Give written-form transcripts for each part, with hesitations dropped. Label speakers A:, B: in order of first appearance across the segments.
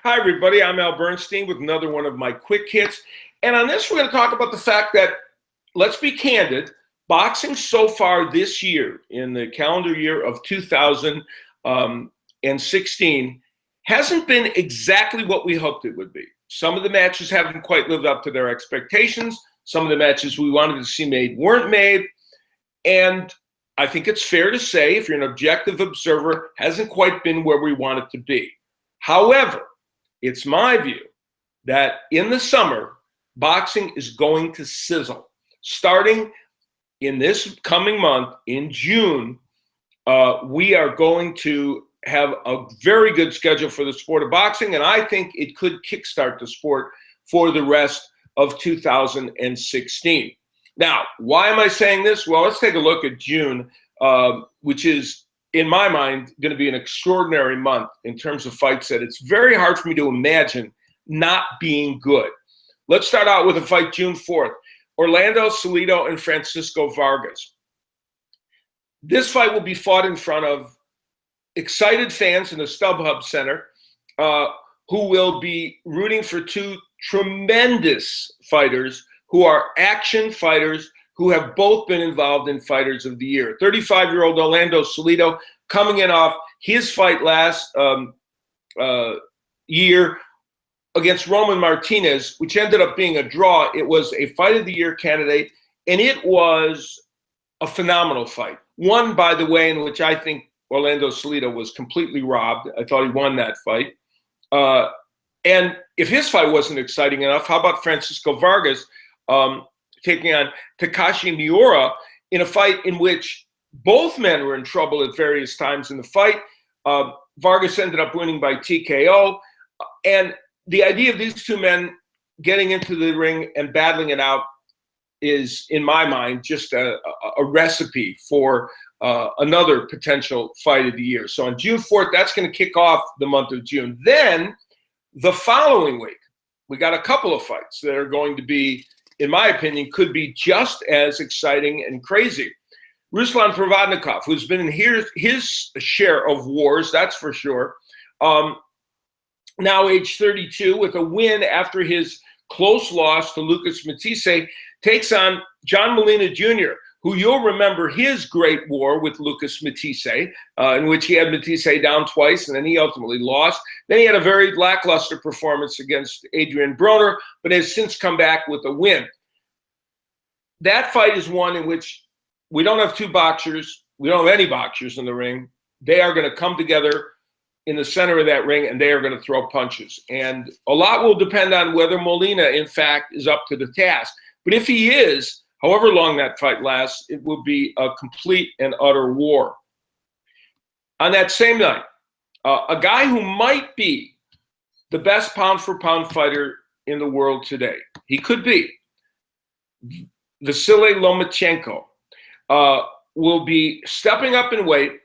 A: Hi, everybody. I'm Al Bernstein with another one of my quick hits. And on this, we're going to talk about the fact that, let's be candid, boxing so far this year, in the calendar year of 2016, hasn't been exactly what we hoped it would be. Some of the matches haven't quite lived up to their expectations. Some of the matches we wanted to see made weren't made. And I think it's fair to say, if you're an objective observer, hasn't quite been where we want it to be. However, it's my view that in the summer, boxing is going to sizzle. Starting in this coming month, in June, we are going to have a very good schedule for the sport of boxing, and I think it could kickstart the sport for the rest of 2016. Now, why am I saying this? Well, let's take a look at June, which is, in my mind, going to be an extraordinary month in terms of fights that it's very hard for me to imagine not being good. Let's start out with a fight June 4th. Orlando Salido and Francisco Vargas. This fight will be fought in front of excited fans in the StubHub Center who will be rooting for two tremendous fighters who are action fighters who have both been involved in Fighters of the Year. 35-year-old Orlando Salido coming in off his fight last year against Roman Martinez, which ended up being a draw. It was a Fight of the Year candidate, and it was a phenomenal fight. One, by the way, in which I think Orlando Salido was completely robbed. I thought he won that fight. And if his fight wasn't exciting enough, how about Francisco Vargas taking on Takashi Miura in a fight in which both men were in trouble at various times in the fight. Vargas ended up winning by TKO. And the idea of these two men getting into the ring and battling it out is, in my mind, just a recipe for another potential Fight of the Year. So on June 4th, that's going to kick off the month of June. Then the following week, we got a couple of fights that are going to be, in my opinion, could be just as exciting and crazy. Ruslan Provodnikov, who's been in his share of wars, that's for sure, now age 32, with a win after his close loss to Lucas Matisse, takes on John Molina Jr., who you'll remember his great war with Lucas Matisse, in which he had Matisse down twice, and then he ultimately lost. Then he had a very lackluster performance against Adrian Broner, but has since come back with a win. That fight is one in which we don't have two boxers. We don't have any boxers in the ring. They are going to come together in the center of that ring, and they are going to throw punches. And a lot will depend on whether Molina, in fact, is up to the task. But if he is, however long that fight lasts, it will be a complete and utter war. On that same night, a guy who might be the best pound-for-pound fighter in the world today, he could be, Vasily Lomachenko, will be stepping up in weight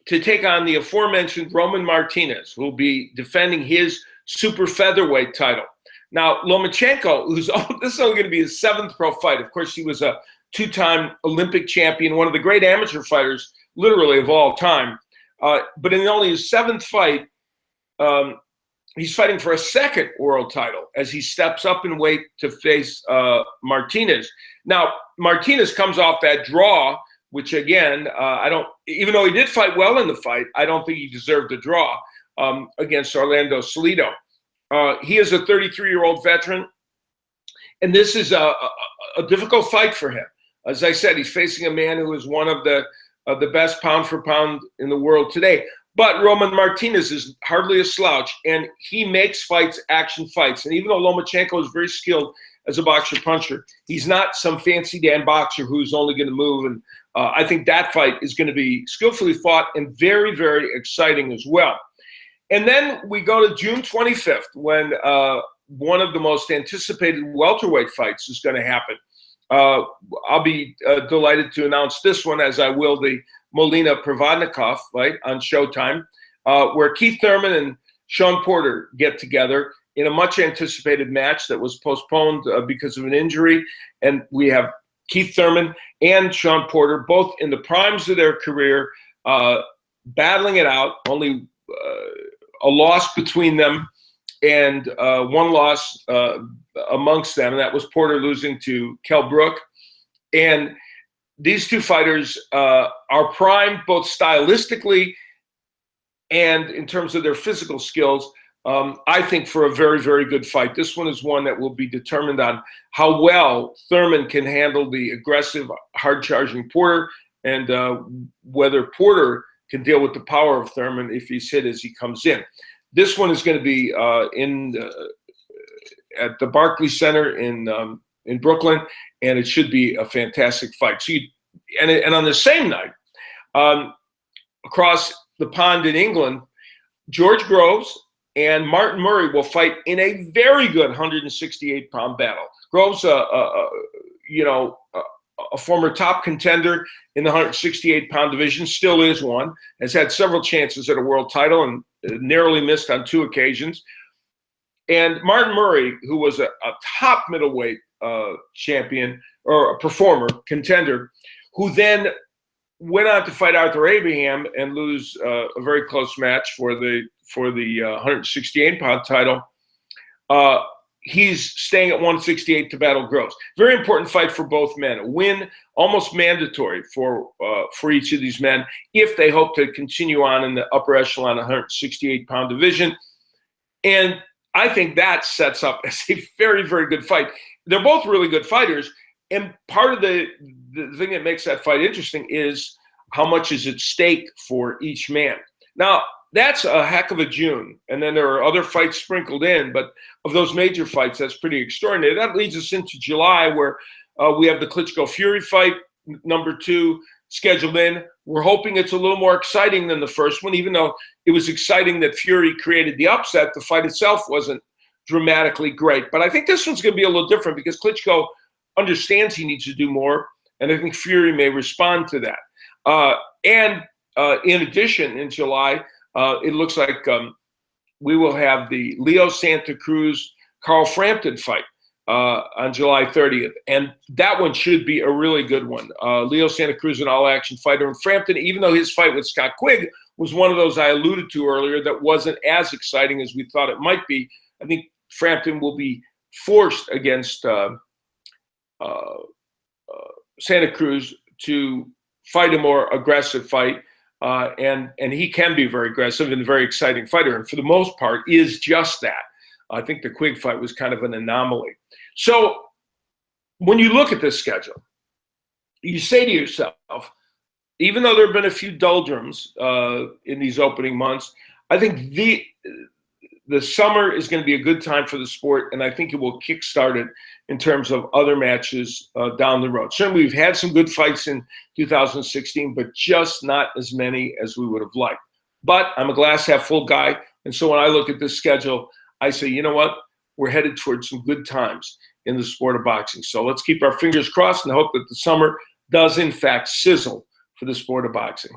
A: to take on the aforementioned Roman Martinez, who will be defending his super featherweight title. Now, Lomachenko, this is only going to be his seventh pro fight. Of course, he was a two-time Olympic champion, one of the great amateur fighters, literally, of all time. But in only his seventh fight, he's fighting for a second world title as he steps up in weight to face Martinez. Now, Martinez comes off that draw, which again, even though he did fight well in the fight, I don't think he deserved a draw against Orlando Salido. He is a 33-year-old veteran, and this is a difficult fight for him. As I said, he's facing a man who is one of the best pound for pound in the world today. But Roman Martinez is hardly a slouch, and he makes fights action fights. And even though Lomachenko is very skilled as a boxer-puncher, he's not some fancy Dan boxer who's only going to move. And I think that fight is going to be skillfully fought and very, very exciting as well. And then we go to June 25th, when one of the most anticipated welterweight fights is going to happen. I'll be delighted to announce this one, as I will the Molina Provodnikov fight on Showtime, where Keith Thurman and Sean Porter get together in a much anticipated match that was postponed because of an injury. And we have Keith Thurman and Sean Porter, both in the primes of their career, battling it out, only a loss between them. and one loss amongst them, and that was Porter losing to Kell Brook. And these two fighters are primed both stylistically and in terms of their physical skills, I think, for a very, very good fight. This one is one that will be determined on how well Thurman can handle the aggressive, hard-charging Porter, and whether Porter can deal with the power of Thurman if he's hit as he comes in. This one is going to be at the Barclays Center in Brooklyn, and it should be a fantastic fight. So and on the same night, across the pond in England, George Groves and Martin Murray will fight in a very good 168-pound battle. Groves, a former top contender in the 168-pound division, still is one, has had several chances at a world title and narrowly missed on 2 occasions. And Martin Murray, who was a top middleweight champion or a performer, contender, who then went on to fight Arthur Abraham and lose a very close match for the 168-pound title. He's staying at 168 to battle Groves. Very important fight for both men. A win almost mandatory for each of these men if they hope to continue on in the upper echelon 168-pound division. And I think that sets up as a very, very good fight. They're both really good fighters. And part of the thing that makes that fight interesting is how much is at stake for each man. Now, that's a heck of a June. And then there are other fights sprinkled in, but of those major fights, that's pretty extraordinary. That leads us into July, where we have the Klitschko-Fury fight, number 2, scheduled in. We're hoping it's a little more exciting than the first one, even though it was exciting that Fury created the upset. The fight itself wasn't dramatically great. But I think this one's going to be a little different because Klitschko understands he needs to do more, and I think Fury may respond to that. In addition, in July, it looks like we will have the Leo Santa Cruz-Carl Frampton fight on July 30th. And that one should be a really good one. Leo Santa Cruz, an all-action fighter. And Frampton, even though his fight with Scott Quigg was one of those I alluded to earlier that wasn't as exciting as we thought it might be, I think Frampton will be forced against Santa Cruz to fight a more aggressive fight. And he can be very aggressive and a very exciting fighter, and for the most part is just that. I think the Quigg fight was kind of an anomaly. So when you look at this schedule, you say to yourself, even though there have been a few doldrums in these opening months, I think the summer is going to be a good time for the sport, and I think it will kickstart it in terms of other matches down the road. Certainly, we've had some good fights in 2016, but just not as many as we would have liked. But I'm a glass-half-full guy, and so when I look at this schedule, I say, you know what? We're headed towards some good times in the sport of boxing. So let's keep our fingers crossed and hope that the summer does, in fact, sizzle for the sport of boxing.